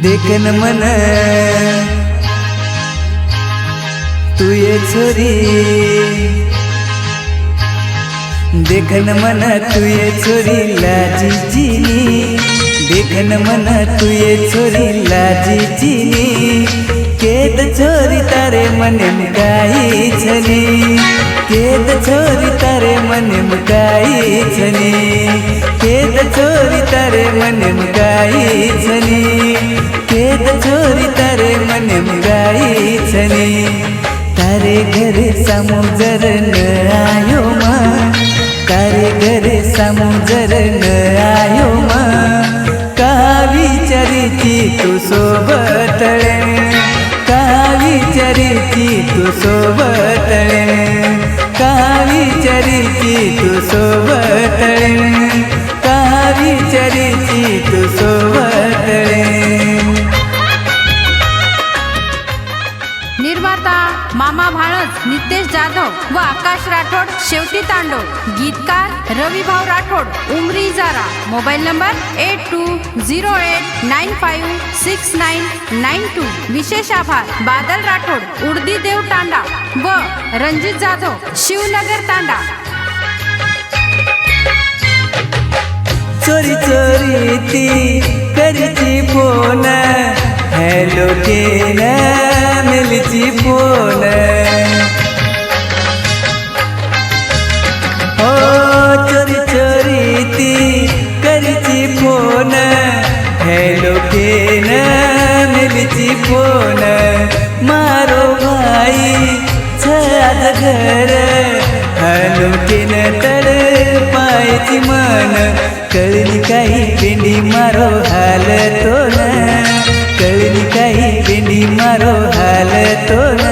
देखन मन तू ये छोरी, देखन मन तू ये छोरी लाजी चीनी, देखन मन तू ये छोरी लाजी चीनी। केद छोरी तारे मन मुकाई छनी, केद छोरी तारे मन मुकाई छनी, केद छोरी तारे मन मुकाई छनी, केद छोरी तारे मन मुकाई छनी। तारे घरे समुजर न आयो माँ, तारे घरे समुजर न आयो माँ। कहा विचारीची तू सोबतळे, कहा विचारीची तू सोबतळे, कहा विचारीची तू सोबतळे, कहा विचारीची तू सोबतळे। निर्माता मामा भाळज, नितेश जाधव व आकाश राठोड, शेवटी तांडव। गीतकार रविभाऊ राठोड, उमरी जारा। Mobile number 8208956992। विशेष आभार बादल राठोड, उर्दी देव तांडा व रणजित जाधव, शिवनगर तांडा। चोरी चोरी ती करची फोन, हेलो केन मिलची फोन। हो चोरी चोरी ती करची फोन, हेलो केन मिलची फोन। मारो भाई छाद घर, हेलो केन तड़ पायची मन। कळली काही भेंडी मारो हालतो न, कळली काही भेंडी मारो हालतो न।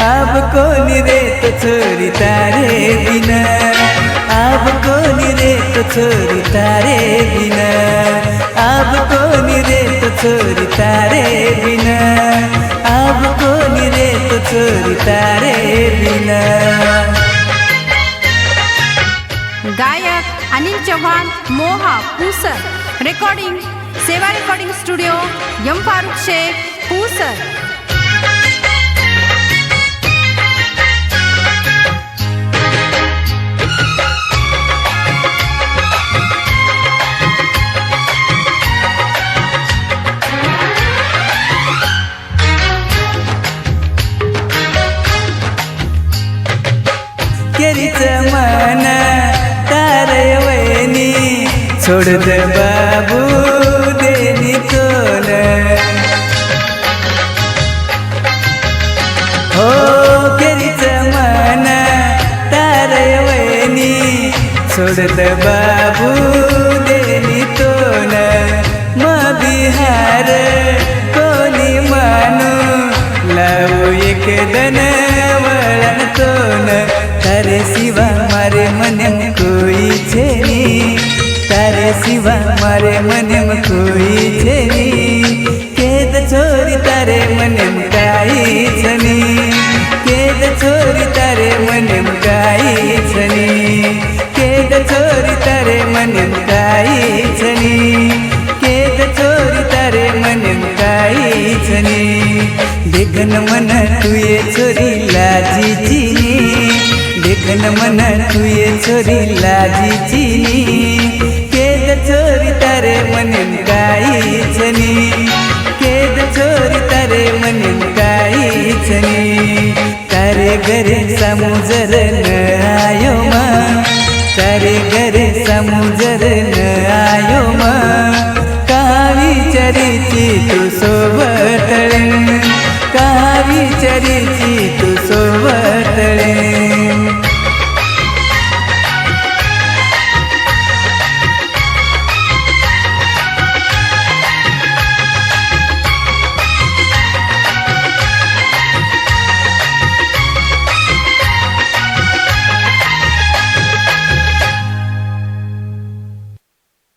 अब कोनी रे तो छोरी तारे बिना, अब कोनी रे तो छोरी तारे बिना, अब कोनी रे तो छोरी तारे बिना, अब कोनी रे तो छोरी तारे बिना। गायक अनिल चौहान, मोहा पूसर। रेकॉर्डिंग सेवा recording studio, M Farukh Shaikh, पूसर। केरीच मन तारवणी, छोड़ दे बाबू देनी तोल। हो केरीच मन तारवणी, छोड़ दे बाबू देनी तोल। मा बिहार कोणी मानू, लावू एक दन वळण तोल। तारे सिवा मारे मन में कोई छेनी, तारे सिवा मारे मन में कोई छेनी। केद छोरी तारे मन में काई छनी, केद छोरी तारे मन में काई छनी, केद छोरी तारे मन में काई छनी, केद छोरी तारे मन में काई छनी। देखन मन तू ये छोरी लाजी चीनी, देखन मन तू ये छोरी लाजी चीनी। केद छोरी तारे मन मुकाई छनी, केद छोरी तारे मन मुकाई छनी। तारे घरे समुजर न आयो माँ, तारे घरे समुजर न आयो माँ। कहा विचारीची तू सोबतळे, कहा विचारीची तू सोबतळे।